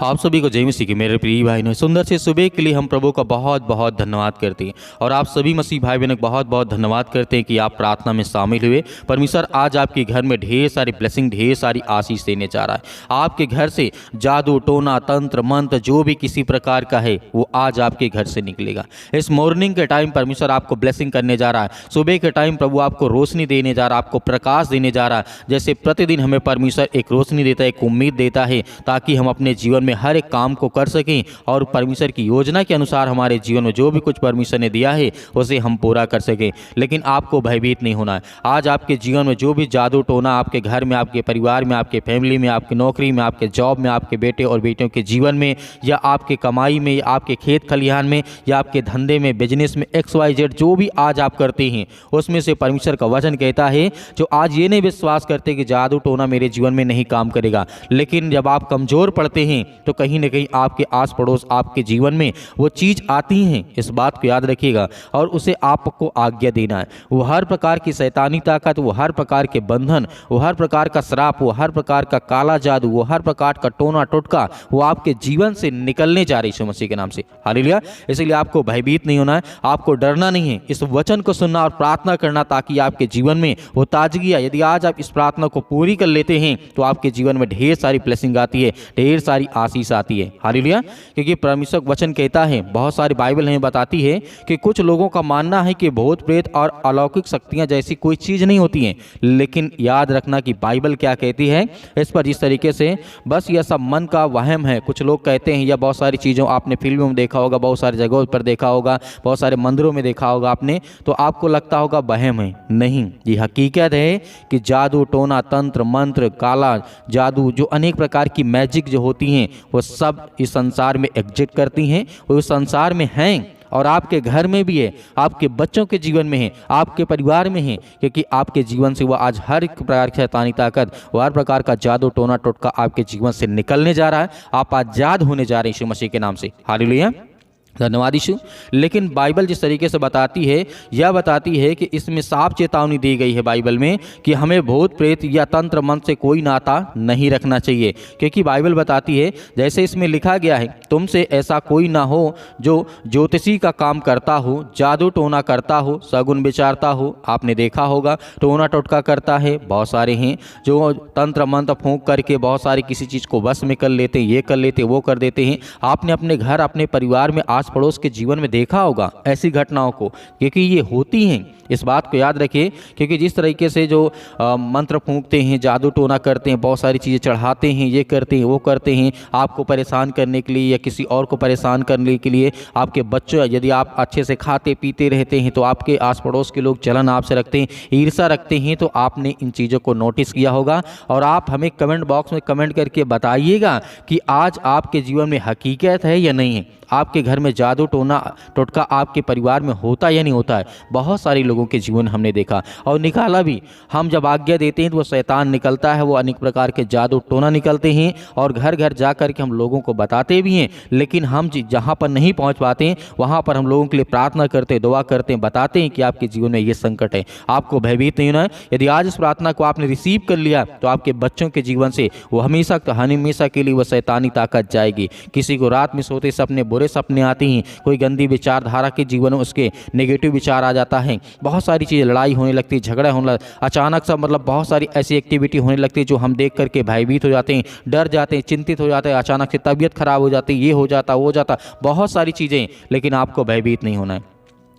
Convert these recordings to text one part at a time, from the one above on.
आप सभी को जय मसीह की मेरे प्रिय भाई ने सुंदर से सुबह के लिए हम प्रभु का बहुत बहुत धन्यवाद करते हैं। और आप सभी मसीह भाई बहनों को बहुत बहुत धन्यवाद करते हैं कि आप प्रार्थना में शामिल हुए। परमेश्वर आज आपके घर में ढेर सारी ब्लेसिंग, ढेर सारी आशीष देने जा रहा है। आपके घर से जादू टोना तंत्र मंत्र जो भी किसी प्रकार का है वो आज आपके घर से निकलेगा। इस मॉर्निंग के टाइम परमेश्वर आपको ब्लेसिंग करने जा रहा है। सुबह के टाइम प्रभु आपको रोशनी देने जा रहा है, आपको प्रकाश देने जा रहा है। जैसे प्रतिदिन हमें परमेश्वर एक रोशनी देता है, एक उम्मीद देता है, ताकि हम अपने जीवन में हर एक काम को कर सकें और परमेश्वर की योजना के अनुसार हमारे जीवन में जो भी कुछ परमेश्वर ने दिया है उसे हम पूरा कर सकें। लेकिन आपको भयभीत नहीं होना है। आज आपके जीवन में जो भी जादू टोना आपके घर में, आपके परिवार में, आपके फैमिली में, आपकी नौकरी में, आपके जॉब में, आपके बेटे और बेटियों के जीवन में, या आपके कमाई में, या आपके खेत खलिहान में, या आपके धंधे में, बिजनेस में, XYZ जो भी आज आप करते हैं उसमें से परमेश्वर का वचन कहता है जो आज ये नहीं विश्वास करते कि जादू टोना मेरे जीवन में नहीं काम करेगा, लेकिन जब आप कमज़ोर पड़ते हैं तो कहीं ना कहीं आपके आस पड़ोस आपके जीवन में वो चीज़ आती हैं। इस बात को याद रखिएगा और उसे आपको आज्ञा देना है। वो हर प्रकार की शैतानी ताकत, वो हर प्रकार के बंधन, वो हर प्रकार का श्राप, वो हर प्रकार का काला जादू, वो हर प्रकार का टोना टोटका वो आपके जीवन से निकलने जा रही है यीशु मसीह के नाम से। हालेलुया। इसलिए आपको भयभीत नहीं होना है, आपको डरना नहीं है। इस वचन को सुनना और प्रार्थना करना ताकि आपके जीवन में वो ताजगी आए। यदि आज आप इस प्रार्थना को पूरी कर लेते हैं तो आपके जीवन में ढेर सारी ब्लेसिंग आती है, ढेर सारी आशीष आती है। हालेलुया। क्योंकि परमेश्वर वचन कहता है, बहुत सारी बाइबल हमें बताती है कि कुछ लोगों का मानना है कि भूत प्रेत और अलौकिक शक्तियां जैसी कोई चीज़ नहीं होती हैं। लेकिन याद रखना कि बाइबल क्या कहती है इस पर। जिस तरीके से बस यह सब मन का वहम है, कुछ लोग कहते हैं, या बहुत सारी चीज़ों आपने फिल्मों में देखा होगा, बहुत सारी जगहों पर देखा होगा, बहुत सारे मंदिरों में देखा होगा आपने, तो आपको लगता होगा वहम है। नहीं, ये हकीकत है कि जादू टोना तंत्र मंत्र काला जादू जो अनेक प्रकार की मैजिक जो होती हैं वो सब इस संसार में एग्जिस्ट करती हैं, वो इस संसार में हैं और आपके घर में भी है, आपके बच्चों के जीवन में है, आपके परिवार में है। क्योंकि आपके जीवन से वो आज हर एक प्रकार की शैतानी ताकत, वो हर प्रकार का जादू टोना टोटका आपके जीवन से निकलने जा रहा है। आप आज़ाद होने जा रहे हैं यीशु मसीह के नाम से। हालेलुया। धन्यवाद यीशु। लेकिन बाइबल जिस तरीके से बताती है, यह बताती है कि इसमें साफ चेतावनी दी गई है बाइबल में कि हमें भूत प्रेत या तंत्र मंत्र से कोई नाता नहीं रखना चाहिए। क्योंकि बाइबल बताती है, जैसे इसमें लिखा गया है, तुमसे ऐसा कोई ना हो जो ज्योतिषी का काम करता हो, जादू टोना करता हो, शगुन विचारता हो। आपने देखा होगा टोना टोटका करता है, बहुत सारे हैं जो तंत्र मंत्र फूंक करके बहुत सारी किसी चीज़ को वश में कर लेते हैं, ये कर लेते, वो कर देते हैं। आपने अपने घर, अपने परिवार में, आस पड़ोस के जीवन में देखा होगा ऐसी घटनाओं को, क्योंकि ये होती हैं। इस बात को याद रखिए। क्योंकि जिस तरीके से जो मंत्र फूंकते हैं, जादू टोना करते हैं, बहुत सारी चीज़ें चढ़ाते हैं, ये करते हैं, वो करते हैं, आपको परेशान करने के लिए या किसी और को परेशान करने के लिए। आपके बच्चों, यदि आप अच्छे से खाते पीते रहते हैं तो आपके आस पड़ोस के लोग जलन आपसे रखते हैं, ईर्ष्या रखते हैं, तो आपने इन चीज़ों को नोटिस किया होगा। और आप हमें कमेंट बॉक्स में कमेंट करके बताइएगा कि आज आपके जीवन में हकीकत है या नहीं है। आपके घर में जादू टोना टोटका आपके परिवार में होता या नहीं होता है। बहुत सारे लोगों के जीवन हमने देखा और निकाला भी। हम जब आज्ञा देते हैं तो वो शैतान निकलता है, वो अनेक प्रकार के जादू टोना निकलते हैं और घर घर जा कर के हम लोगों को बताते भी हैं। लेकिन हम जहाँ पर नहीं पहुँच पाते हैं वहाँ पर हम लोगों के लिए प्रार्थना करते, दुआ करते हैं, बताते हैं कि आपके जीवन में ये संकट है। आपको भयभीत नहीं होना है। यदि आज इस प्रार्थना को आपने रिसीव कर लिया तो आपके बच्चों के जीवन से वो हमेशा के लिए वो शैतानी ताकत जाएगी। किसी को रात में सोते सपने, बुरे सपने आती हैं, कोई गंदी विचारधारा के जीवन में उसके नेगेटिव विचार आ जाता है, बहुत सारी चीज़ें, लड़ाई होने लगती है, झगड़ा होने लगता, अचानक सा मतलब बहुत सारी ऐसी एक्टिविटी होने लगती है जो हम देख करके भयभीत हो जाते हैं, डर जाते हैं, चिंतित हो जाते हैं, अचानक से तबीयत खराब हो जाती है, ये हो जाता, वो हो जाता, बहुत सारी चीज़ें। लेकिन आपको भयभीत नहीं होना है,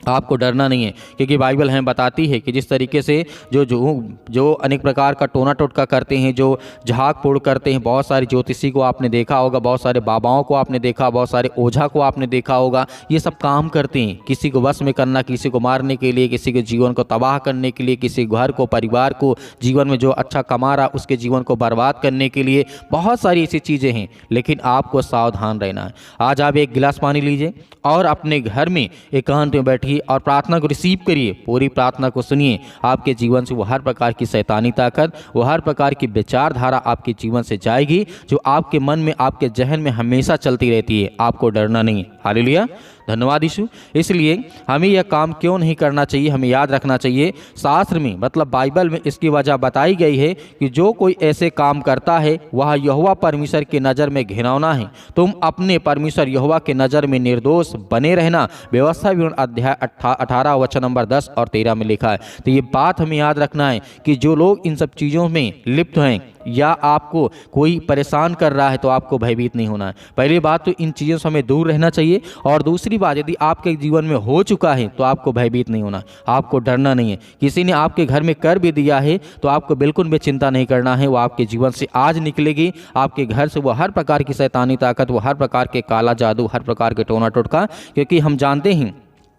आपको डरना नहीं है। क्योंकि बाइबल हमें बताती है कि जिस तरीके से जो अनेक प्रकार का टोना टोटका करते हैं, जो झाग फोड़ करते हैं, बहुत सारे ज्योतिषी को आपने देखा होगा, बहुत सारे बाबाओं को आपने देखा, बहुत सारे ओझा को आपने देखा होगा, ये सब काम करते हैं किसी को वश में करना, किसी को मारने के लिए, किसी के जीवन को तबाह करने के लिए, किसी घर को, परिवार को, जीवन में जो अच्छा कमा रहा उसके जीवन को बर्बाद करने के लिए। बहुत सारी ऐसी चीज़ें हैं, लेकिन आपको सावधान रहना है। आज आप एक गिलास पानी लीजिए और अपने घर में एकांत में बैठिए और प्रार्थना को रिसीव करिए। पूरी प्रार्थना को सुनिए। आपके जीवन से वो हर प्रकार की शैतानी ताकत, वो हर प्रकार की विचारधारा आपके जीवन से जाएगी जो आपके मन में, आपके जहन में हमेशा चलती रहती है। आपको डरना नहीं। हालेलुया। धन्यवाद यीशु। इसलिए हमें यह काम क्यों नहीं करना चाहिए, हमें याद रखना चाहिए शास्त्र में मतलब बाइबल में इसकी वजह बताई गई है कि जो कोई ऐसे काम करता है वह यहोवा परमेश्वर की नज़र में घिनौना है। तुम अपने परमेश्वर यहोवा के नज़र में निर्दोष बने रहना, व्यवस्था विवरण अध्याय 18 वचन नंबर 10 और 13 में लिखा है। तो ये बात हमें याद रखना है कि जो लोग इन सब चीज़ों में लिप्त हैं या आपको कोई परेशान कर रहा है तो आपको भयभीत नहीं होना है। पहली बात तो इन चीज़ों से हमें दूर रहना चाहिए, और दूसरी बात यदि आपके जीवन में हो चुका है तो आपको भयभीत नहीं होना, आपको डरना नहीं है। किसी ने आपके घर में कर भी दिया है तो आपको बिल्कुल भी चिंता नहीं करना है, वो आपके जीवन से आज निकलेगी। आपके घर से वो हर प्रकार की शैतानी ताकत, वो हर प्रकार के काला जादू, हर प्रकार के टोना टोटका, क्योंकि हम जानते हैं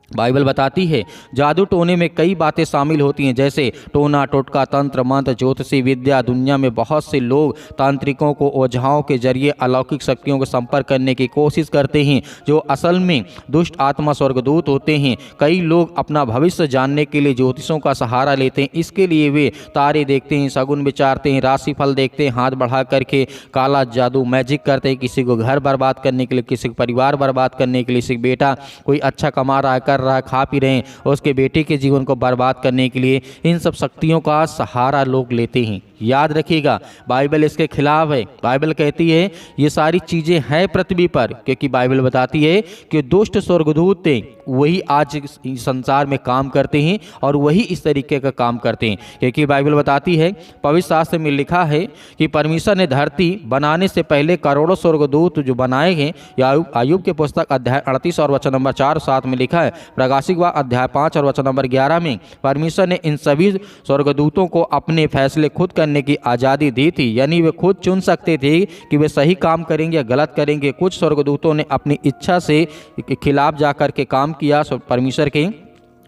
बाइबल बताती है जादू टोने में कई बातें शामिल होती हैं, जैसे टोना टोटका, तंत्र मंत्र, ज्योतिषी विद्या। दुनिया में बहुत से लोग तांत्रिकों को ओझाओं के जरिए अलौकिक शक्तियों को संपर्क करने की कोशिश करते हैं, जो असल में दुष्ट आत्मा स्वर्गदूत होते हैं। कई लोग अपना भविष्य जानने के लिए ज्योतिषों का सहारा लेते हैं। इसके लिए वे तारे देखते हैं, शगुन विचारते हैं, राशिफल देखते हैं, हाथ बढ़ा करके काला जादू मैजिक करते हैं, किसी को घर बर्बाद करने के लिए, किसी को परिवार बर्बाद करने के लिए, किसी बेटा कोई अच्छा कमा रहा है, कर रहा है, खा पी रहे हैं, उसके बेटे के जीवन को बर्बाद करने के लिए इन सब शक्तियों का सहारा लोग लेते हैं। याद रखिएगा बाइबल इसके खिलाफ है। बाइबल कहती है ये सारी चीज़ें हैं पृथ्वी पर, क्योंकि बाइबल बताती है कि दुष्ट स्वर्गदूत थे वही आज संसार में काम करते हैं और वही इस तरीके का काम करते हैं। क्योंकि बाइबल बताती है, पवित्र शास्त्र में लिखा है कि परमेश्वर ने धरती बनाने से पहले करोड़ों स्वर्गदूत जो बनाए हैं। आयुब के पुस्तक अध्याय 38 और वचन नंबर 4 7 में लिखा है। प्रकाशिक वाक्य अध्याय 5 और वचन नंबर 11 में परमेश्वर ने इन सभी स्वर्गदूतों को अपने फैसले खुद करने की आज़ादी दी थी, यानी वे खुद चुन सकते थे कि वे सही काम करेंगे या गलत करेंगे। कुछ स्वर्गदूतों ने अपनी इच्छा से खिलाफ जाकर के काम किया परमेश्वर के,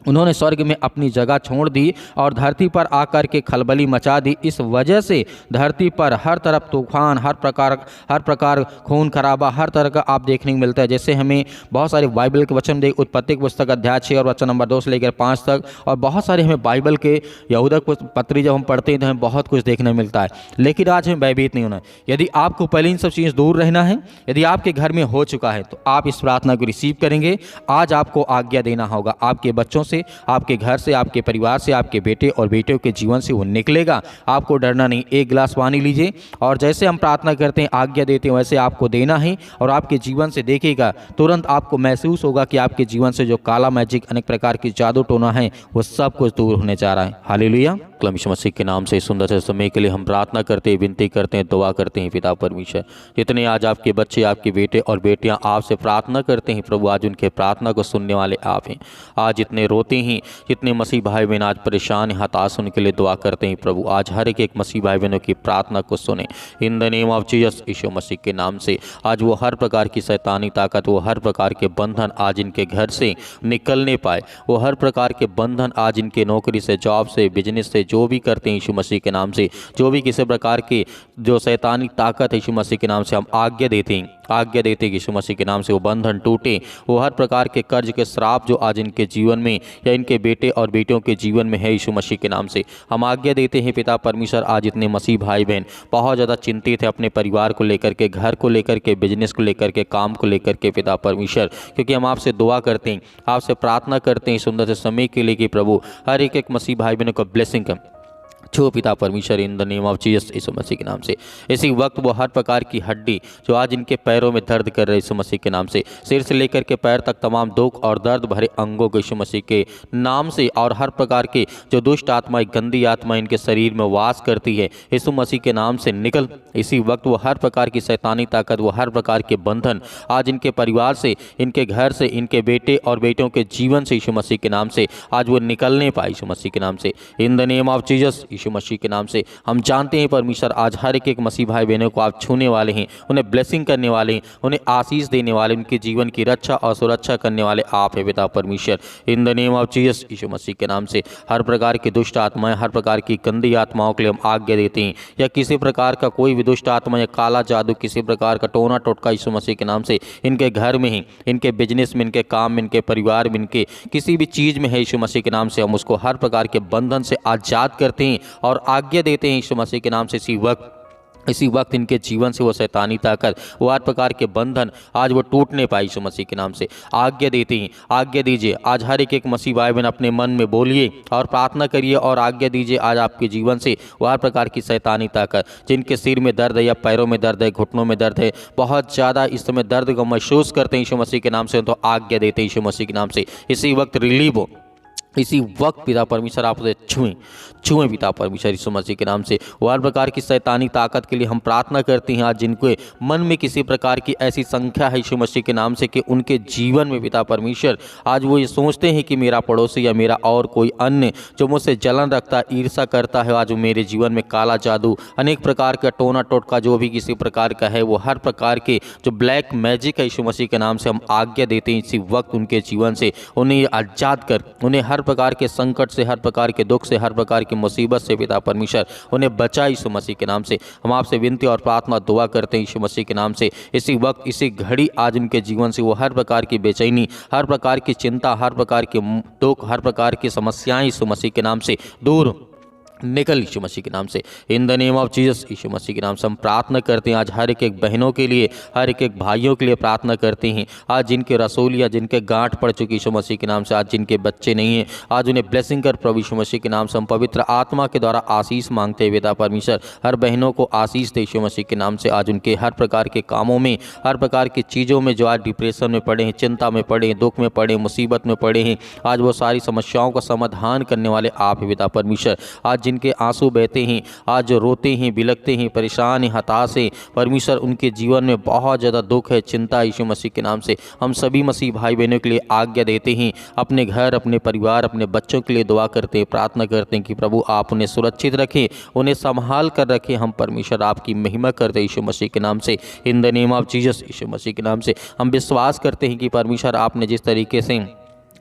उन्होंने स्वर्ग में अपनी जगह छोड़ दी और धरती पर आकर के खलबली मचा दी। इस वजह से धरती पर हर तरफ तूफान, हर प्रकार खून खराबा, हर तरह का आप देखने को मिलता है। जैसे हमें बहुत सारे बाइबल के वचन देख, उत्पत्ति पुस्तक अध्याय 6 और वचन नंबर 2 से लेकर 5 तक, और बहुत सारे हमें बाइबल के यहूदा पत्री जब हम पढ़ते हैं तो हमें बहुत कुछ देखने मिलता है। लेकिन आज हमें भयभीत नहीं होना। यदि आपको पहले इन सब चीज़ दूर रहना है, यदि आपके घर में हो चुका है तो आप इस प्रार्थना को रिसीव करेंगे। आज आपको आज्ञा देना होगा, आपके बच्चों से, आपके घर से, आपके परिवार से, आपके बेटे और बेटियों के जीवन से वो निकलेगा। आपको डरना नहीं। एक गिलास पानी लीजिए और जैसे हम प्रार्थना करते हैं, आज्ञा देते हैं, वैसे आपको देना है और आपके जीवन से देखिएगा, तुरंत आपको महसूस होगा कि आपके जीवन से जो काला मैजिक, अनेक प्रकार की जादू टोना है, वो सब कुछ दूर होने जा रहा है। हालेलुया। यीशु मसीह के नाम से सुंदर से समय के लिए हम प्रार्थना करते हैं, विनती करते हैं, दुआ करते हैं। पिता परमेश्वर, जितने आज आपके बच्चे, आपके बेटे और बेटियां आपसे प्रार्थना करते हैं प्रभु, आज उनके प्रार्थना को सुनने वाले आप हैं। आज जितने रोते हैं, जितने मसीह भाई बहन आज परेशान हैं, हताश, उनके लिए दुआ करते हैं प्रभु। आज हर एक मसीह भाई बहनों की प्रार्थना को सुने in the name of Jesus, यीशु मसीह के नाम से। आज वो हर प्रकार की शैतानी ताकत, वो हर प्रकार के बंधन आज इनके घर से निकलने पाए। वो हर प्रकार के बंधन आज इनके नौकरी से, जॉब से, बिजनेस से, जो भी करते हैं यीशु मसीह के नाम से, जो भी किसी प्रकार की जो शैतानी ताकत है, यीशु मसीह के नाम से हम आज्ञा देते हैं कि यीशु मसीह के नाम से वो बंधन टूटे। वो हर प्रकार के कर्ज के श्राप जो आज इनके जीवन में या इनके बेटे और बेटियों के जीवन में है, यीशु मसीह के नाम से हम आज्ञा देते हैं। पिता परमेश्वर, आज इतने मसीह भाई बहन बहुत ज़्यादा चिंतित है अपने परिवार को लेकर के, घर को लेकर के, बिजनेस को लेकर के, काम को लेकर के। पिता परमेश्वर, क्योंकि हम आपसे दुआ करते हैं, आपसे प्रार्थना करते हैं सुंदर से समय के लिए कि प्रभु हर एक मसीह भाई बहनों को ब्लेसिंग कर छो पिता परमेश्वर in the name of Jesus, यीशु मसीह के नाम से। इसी वक्त वो हर प्रकार की हड्डी जो आज इनके पैरों में दर्द कर रहे यीशु मसीह के नाम से, सिर से लेकर के पैर तक तमाम दुख और दर्द भरे अंगों को यीशु मसीह के नाम से, और हर प्रकार के जो दुष्ट आत्माएं, गंदी आत्मा इनके शरीर में वास करती है, यीशु मसीह के नाम से निकल। इसी वक्त वो हर प्रकार की शैतानी ताकत, वो हर प्रकार के बंधन आज इनके परिवार से, इनके घर से, इनके बेटे और बेटियों के जीवन से यीशु मसीह के नाम से आज वो निकलने पाए यीशु मसीह के नाम से। In the name of Jesus, यीशु मसीह के नाम से हम जानते हैं परमेश्वर आज हर एक मसीह भाई बहनों को आप छूने वाले हैं, उन्हें ब्लेसिंग करने वाले हैं, उन्हें आशीष देने वाले, उनके जीवन की रक्षा और सुरक्षा करने वाले आप हैं पिता परमेश्वर। In the name of Jesus, यीशु मसीह के नाम से हर प्रकार की दुष्ट आत्माएं, हर प्रकार की गंदी आत्माओं के लिए हम आज्ञा देते हैं, या किसी प्रकार का कोई भी दुष्ट आत्मा या काला जादू, किसी प्रकार का टोना टोटका यीशु मसीह के नाम से इनके घर में ही, इनके बिजनेस में, इनके काम में, इनके परिवार में, इनके किसी भी चीज़ में है यीशु मसीह के नाम से हम उसको हर प्रकार के बंधन से आज़ाद करते हैं और आज्ञा देते हैं यीशु मसीह के नाम से। इसी वक्त इसी वक्त इनके जीवन से वो शैतानी ताकत, वो हर प्रकार के बंधन आज वो टूटने पाए यीशु मसीह के नाम से। आज्ञा देते हैं, आज्ञा दीजिए आज हर एक मसीह भाई बहन अपने मन में बोलिए और प्रार्थना करिए और आज्ञा दीजिए आज आपके जीवन से वो हर प्रकार की शैतानी ताकत, जिनके सिर में दर्द है या पैरों में दर्द है, घुटनों में दर्द है, बहुत ज़्यादा इस समय दर्द को महसूस करते हैं यीशु मसीह के नाम से, तो आज्ञा देते हैं यीशु मसीह के नाम से इसी वक्त रिलीव हो। इसी वक्त पिता परमेश्वर आप उसे छुएं पिता परमेश्वर यीशु मसीह के नाम से। वो हर प्रकार की शैतानी ताकत के लिए हम प्रार्थना करते हैं आज जिनके मन में किसी प्रकार की ऐसी संख्या है यीशु मसीह के नाम से कि उनके जीवन में पिता परमेश्वर आज वो ये सोचते हैं कि मेरा पड़ोसी या मेरा और कोई अन्य जो मुझसे जलन रखता है, ईर्षा करता है, आज वो मेरे जीवन में काला जादू, अनेक प्रकार का टोना टोटका जो भी किसी प्रकार का है, वो हर प्रकार के जो ब्लैक मैजिक है यीशु मसीह के नाम से हम आज्ञा देते हैं इसी वक्त उनके जीवन से उन्हें आजाद कर, उन्हें हर प्रकार के संकट से, हर प्रकार के दुख से, हर प्रकार की मुसीबत से पिता परमेश्वर उन्हें बचा यीशु मसीह के नाम से। हम आपसे विनती और प्रार्थना दुआ करते हैं यीशु मसीह के नाम से इसी वक्त इसी घड़ी आज उनके जीवन से वो हर प्रकार की बेचैनी, हर प्रकार की चिंता, हर प्रकार के दुख, हर प्रकार की समस्याएं यीशु मसीह के नाम से दूर निकल यीशु मसीह के नाम से। In the name of Jesus यीशु मसीह के नाम से हम प्रार्थना करते हैं आज हर एक बहनों के लिए, हर एक भाइयों के लिए प्रार्थना करते हैं आज जिनके रसूल या जिनके गांठ पड़ चुकी यीशु मसीह के नाम से, आज जिनके बच्चे नहीं हैं, आज उन्हें ब्लेसिंग कर प्रभु यीशु मसीह के नाम से। हम पवित्र आत्मा के द्वारा आशीष मांगते हैं पिता परमेश्वर, हर बहनों को आशीष दे यीशु मसीह के नाम से। आज उनके हर प्रकार के कामों में, हर प्रकार की चीज़ों में जो आज डिप्रेशन में पड़े हैं, चिंता में पड़े हैं, दुख में पड़े हैं, मुसीबत में पड़े हैं, आज वो सारी समस्याओं का समाधान करने वाले आप हैं पिता परमेश्वर। आज जिनके आंसू बहते हैं, आज जो रोते हैं, बिलखते हैं, परेशान हैं, हताश हैं, परमेश्वर उनके जीवन में बहुत ज़्यादा दुख है, चिंता है यीशु मसीह के नाम से। हम सभी मसीह भाई बहनों के लिए आज्ञा देते हैं, अपने घर, अपने परिवार, अपने बच्चों के लिए दुआ करते हैं, प्रार्थना करते हैं कि प्रभु आप उन्हें सुरक्षित रखें, उन्हें संभाल कर रखें। हम परमेश्वर आपकी महिमा करते हैं यीशु मसीह के नाम से। In the name of Jesus यीशु मसीह के नाम से हम विश्वास करते हैं कि परमेश्वर आपने जिस तरीके से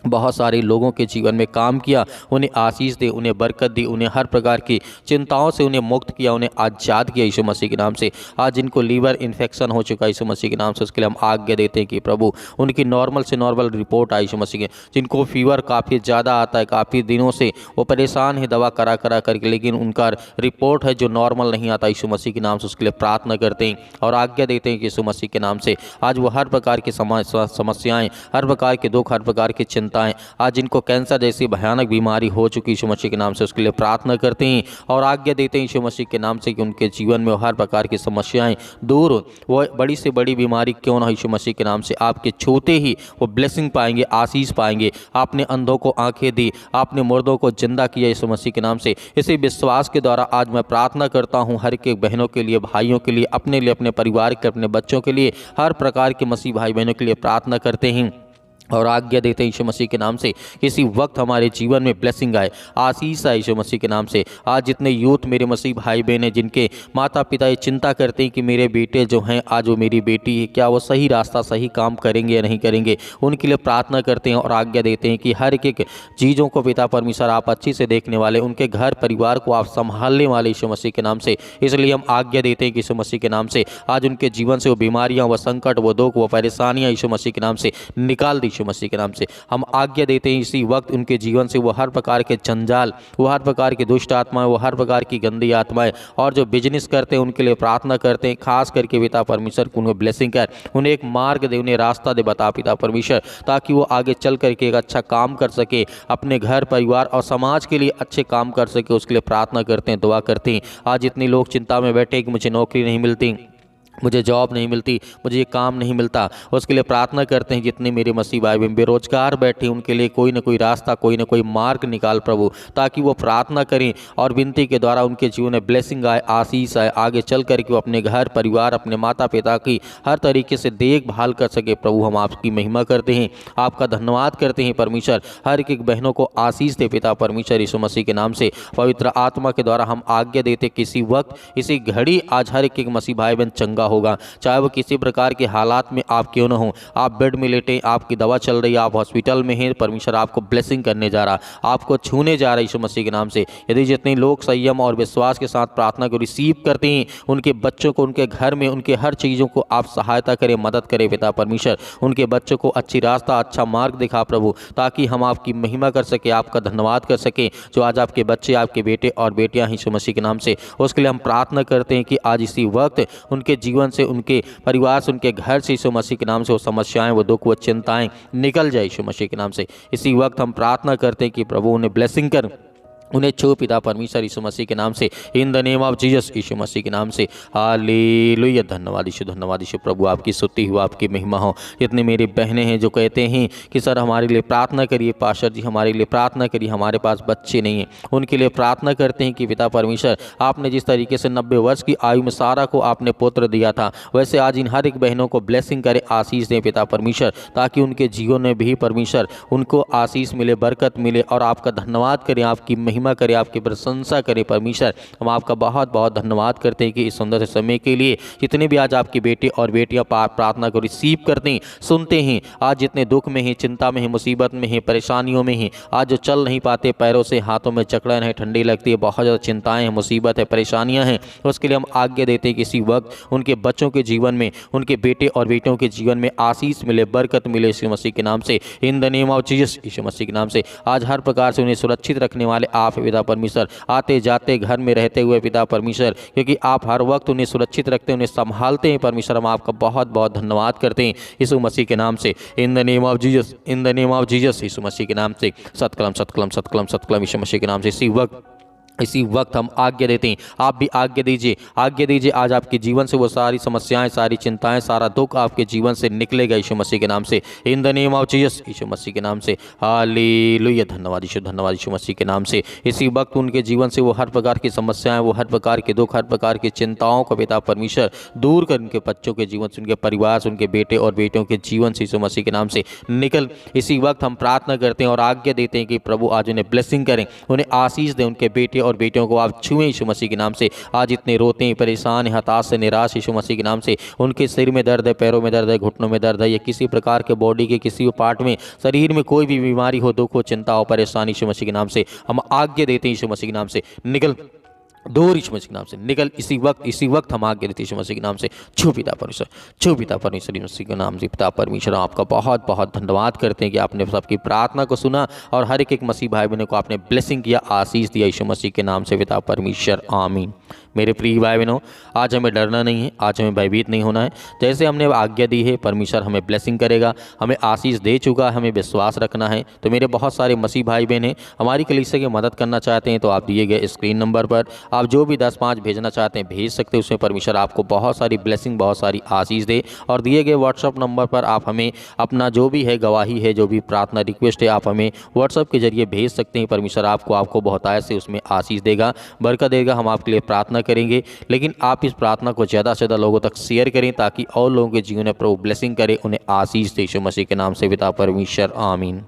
बहुत सारे लोगों के जीवन में काम किया, उन्हें आशीष दे, उन्हें बरकत दी, उन्हें हर प्रकार की चिंताओं से उन्हें मुक्त किया, उन्हें आज़ाद किया यीशु मसीह के नाम से। आज जिनको लीवर इन्फेक्शन हो चुका है यीशु मसीह के नाम से, उसके लिए हम आज्ञा देते हैं कि प्रभु उनकी नॉर्मल से नॉर्मल रिपोर्ट आई यीशु मसीह के। जिनको फीवर काफ़ी ज़्यादा आता है, काफ़ी दिनों से वो परेशान है दवा करा करके, लेकिन उनका रिपोर्ट है जो नॉर्मल नहीं आता यीशु मसीह के नाम से, उसके लिए प्रार्थना करते हैं और आज्ञा देते हैं कि यीशु मसीह के नाम से आज वो हर प्रकार की समस्याएँ, हर प्रकार के दुख, हर प्रकार की चिंताएँ, आज जिनको कैंसर जैसी भयानक बीमारी हो चुकी यीशु मसीह के नाम से, उसके लिए प्रार्थना करते हैं और आज्ञा देते हैं यीशु मसीह के नाम से कि उनके जीवन में हर प्रकार की समस्याएं दूर हो। वो बड़ी से बड़ी बीमारी क्यों ना यीशु मसीह के नाम से आपके छूते ही वो ब्लेसिंग पाएंगे, आशीष पाएंगे। आपने अंधों को आंखें दी, आपने मुर्दों को जिंदा किया यीशु मसीह के नाम से। इसी विश्वास के द्वारा आज मैं प्रार्थना करता हूँ हर एक बहनों के लिए, भाइयों के लिए, अपने लिए, अपने परिवार के, अपने बच्चों के लिए, हर प्रकार के मसीह भाई बहनों के लिए प्रार्थना करते हैं और आज्ञा देते हैं यीशु मसीह के नाम से किसी वक्त हमारे जीवन में ब्लेसिंग आए, आशीष आए यीशु मसीह के नाम से। आज जितने यूथ मेरे मसीह भाई बहन हैं, जिनके माता पिता ये चिंता करते हैं कि मेरे बेटे जो हैं, आज वो मेरी बेटी है, क्या वो सही रास्ता, सही काम करेंगे या नहीं करेंगे, उनके लिए प्रार्थना करते हैं और आज्ञा देते हैं कि हर एक चीज़ों को पिता परमेश्वर आप अच्छी से देखने वाले, उनके घर परिवार को आप संभालने वाले यीशु मसीह के नाम से। इसलिए हम आज्ञा देते हैं कि यीशु मसीह के नाम से आज उनके जीवन से वो बीमारियाँ, वो संकट, वो दुख, वो परेशानियाँ यीशु मसीह के नाम से निकाल दी यीशु मसीह के नाम से। हम आज्ञा देते हैं इसी वक्त उनके जीवन से वो हर प्रकार के जंजाल, वो हर प्रकार की दुष्ट आत्माएं, वो हर प्रकार की गंदी आत्माएं और जो बिजनेस करते हैं उनके लिए प्रार्थना करते हैं, खास करके पिता परमेश्वर को उन्हें ब्लेसिंग कर, उन्हें एक मार्ग दे, उन्हें रास्ता दे बता पिता परमेश्वर, ताकि वो आगे चल करके एक अच्छा काम कर सके, अपने घर परिवार और समाज के लिए अच्छे काम कर सके। उसके लिए प्रार्थना करते हैं, दुआ करते हैं। आज इतने लोग चिंता में बैठे कि मुझे नौकरी नहीं मिलती, मुझे जॉब नहीं मिलती, मुझे ये काम नहीं मिलता, उसके लिए प्रार्थना करते हैं। जितने मेरे मसीह भाई बहन बेरोजगार बैठे उनके लिए कोई ना कोई रास्ता, कोई ना कोई मार्ग निकाल प्रभु, ताकि वो प्रार्थना करें और विनती के द्वारा उनके जीवन में ब्लेसिंग आए, आशीष आए, आगे चल करके वो अपने घर परिवार, अपने माता पिता की हर तरीके से देखभाल कर सके। प्रभु हम आपकी महिमा करते हैं, आपका धन्यवाद करते हैं परमेश्वर। हर एक बहनों को आशीष दे पिता परमेश्वर यीशु मसीह के नाम से। पवित्र आत्मा के द्वारा हम आज्ञा देते किसी वक्त, इसी घड़ी आज हर एक मसीह भाई बहन चंगा चुका होगा, चाहे वो किसी प्रकार के हालात में आप क्यों न हो, आप बेड में लेटे, आपकी दवा चल रही है, आप हॉस्पिटल में हैं, परमेश्वर आपको ब्लेसिंग करने जा रहा, आपको छूने जा रहा है यीशु मसीह के नाम से। यदि जितने लोग संयम और विश्वास के साथ प्रार्थना को रिसीव करते हैं, उनके बच्चों को, उनके घर में, उनके हर चीज़ों को आप सहायता करें, मदद करें पिता परमेश्वर। उनके बच्चों को अच्छी रास्ता, अच्छा मार्ग दिखा प्रभु, ताकि हम आपकी महिमा कर सके, आपका धन्यवाद कर सकें। जो आज आपके बच्चे, आपके बेटे और बेटियां हैं यीशु मसीह के नाम से, उसके लिए हम प्रार्थना करते हैं कि आज इसी वक्त उनके जीवन से, उनके परिवार से, उनके घर से यीशु मसीह के नाम से वो समस्याएं, वो दुख, वो चिंताएं निकल जाए यीशु मसीह के नाम से। इसी वक्त हम प्रार्थना करते हैं कि प्रभु उन्हें ब्लेसिंग कर, उन्हें छो पिता परमेश्वर यीशु मसीह के नाम से, in the name of Jesus यीशु मसीह के नाम से। हालेलुया। धन्यवाद यीशु प्रभु, आपकी स्तुति हो, आपकी महिमा हो। जितने मेरी बहनें हैं जो कहते हैं कि सर हमारे लिए प्रार्थना करिए, पास्टर जी हमारे लिए प्रार्थना करिए, हमारे पास बच्चे नहीं हैं, उनके लिए प्रार्थना करते हैं कि पिता परमेश्वर आपने जिस तरीके से 90 वर्ष की आयु में सारा को आपने पुत्र दिया था, वैसे आज इन हर एक बहनों को ब्लेसिंग करें, आशीष दें पिता परमेश्वर, ताकि उनके जीवन में भी परमेश्वर उनको आशीष मिले, बरकत मिले और आपका धन्यवाद करें, आपकी महिमा करें, आपकी प्रशंसा करें परमेश्वर। हम आपका बहुत बहुत धन्यवाद करते हैं कि इस सुंदर से समय के लिए, जितने भी आज आपके बेटे और बेटियां प्रार्थना को रिसीव करते हैं, सुनते हैं, आज जितने दुख में हैं, चिंता में हैं, मुसीबत में हैं, परेशानियों में हैं, आज जो चल नहीं पाते, पैरों से हाथों में जकड़न है, ठंडी लगती है, बहुत ज़्यादा चिंताएं हैं, मुसीबत है, परेशानियां हैं, उसके लिए हम आज्ञा देते हैं कि इसी वक्त उनके बच्चों के जीवन में, उनके बेटे और बेटियों के जीवन में आशीष मिले, बरकत मिले यीशु मसीह के नाम से, in the name of Jesus यीशु मसीह के नाम से। आज हर प्रकार से उन्हें सुरक्षित रखने वाले आप पिता परमेश्वर, आते जाते घर में रहते हुए पिता परमेश्वर, क्योंकि आप हर वक्त उन्हें सुरक्षित रखते हैं, उन्हें संभालते हैं परमेश्वर। हम आपका बहुत बहुत धन्यवाद करते हैं यीशु मसीह के नाम से, in the name of Jesus, in the name of Jesus यीशु मसीह के नाम से। सतकलम सतकलम सतकलम सतकलम यीशु मसीह के नाम से। इसी वक्त हम आज्ञा देते हैं, आप भी आज्ञा दीजिए, आज्ञा दीजिए। आज आपके जीवन से वो सारी समस्याएं, सारी चिंताएं, सारा दुख आपके जीवन से निकलेगा यीशु मसीह के नाम से, in the name of Jesus यीशु मसीह के नाम से। हालेलुया। धन्यवाद यीशु मसीह के नाम से। इसी वक्त उनके जीवन से वो हर प्रकार की समस्याएं, वो हर प्रकार के दुख, हर प्रकार की चिंताओं को पिता परमेश्वर दूर कर उनके बच्चों के जीवन से, उनके परिवार से, उनके बेटे और बेटियों के जीवन से यीशु मसीह के नाम से निकल। इसी वक्त हम प्रार्थना करते हैं और आज्ञा देते हैं कि प्रभु आज उन्हें ब्लेसिंग करें, उन्हें आशीष दें, उनके बेटे और बेटियों को आप छुएं यीशु मसीह के नाम से। आज इतने रोते हैं, परेशान, हताश से, निराश यीशु मसीह के नाम से, उनके सिर में दर्द है, पैरों में दर्द है, घुटनों में दर्द है, या किसी प्रकार के बॉडी के किसी पार्ट में, शरीर में कोई भी बीमारी हो, दुख हो, चिंता हो, परेशानी यीशु मसीह के नाम से हम आज्ञा देते हैं यीशु मसीह के नाम से निकल, दूर यीशु मसीह के नाम से निकल। इसी वक्त हम आज्ञा देते हैं यीशु मसीह के नाम से, छू पिता परमेश्वर, छू पिता परमेश्वर यीशु मसीह के नाम से। पिता परमेश्वर आपका बहुत बहुत धन्यवाद करते हैं कि आपने सबकी प्रार्थना को सुना और हर एक मसीह भाई बहनों को आपने ब्लेसिंग किया, आशीष दिया यीशु मसीह के नाम से पिता परमेश्वर, आमीन। मेरे प्रिय भाई बहनों, आज हमें डरना नहीं है, आज हमें भयभीत नहीं होना है। जैसे हमने आज्ञा दी है, परमेश्वर हमें ब्लेसिंग करेगा, हमें आशीष दे चुका है, हमें विश्वास रखना है। तो मेरे बहुत सारे मसीह भाई बहन हैं, हमारी कलीसिया की मदद करना चाहते हैं, तो आप दिए गए स्क्रीन नंबर पर आप जो भी 10-5 भेजना चाहते हैं भेज सकते हैं। उसमें परमेश्वर आपको बहुत सारी ब्लेसिंग, बहुत सारी आशीष दे। और दिए गए व्हाट्सअप नंबर पर आप हमें अपना जो भी है, गवाही है, जो भी प्रार्थना रिक्वेस्ट है, आप हमें व्हाट्सअप के जरिए भेज सकते हैं। परमेश्वर आपको बहुतायत से उसमें आशीष देगा, बरकत देगा। हम आपके लिए प्रार्थना करेंगे, लेकिन आप इस प्रार्थना को ज़्यादा से ज़्यादा लोगों तक शेयर करें, ताकि और लोगों के जीवन में प्रभु ब्लेसिंग करे, उन्हें आशीष दे यीशु मसीह के नाम से पिता परमेश्वर, आमीन।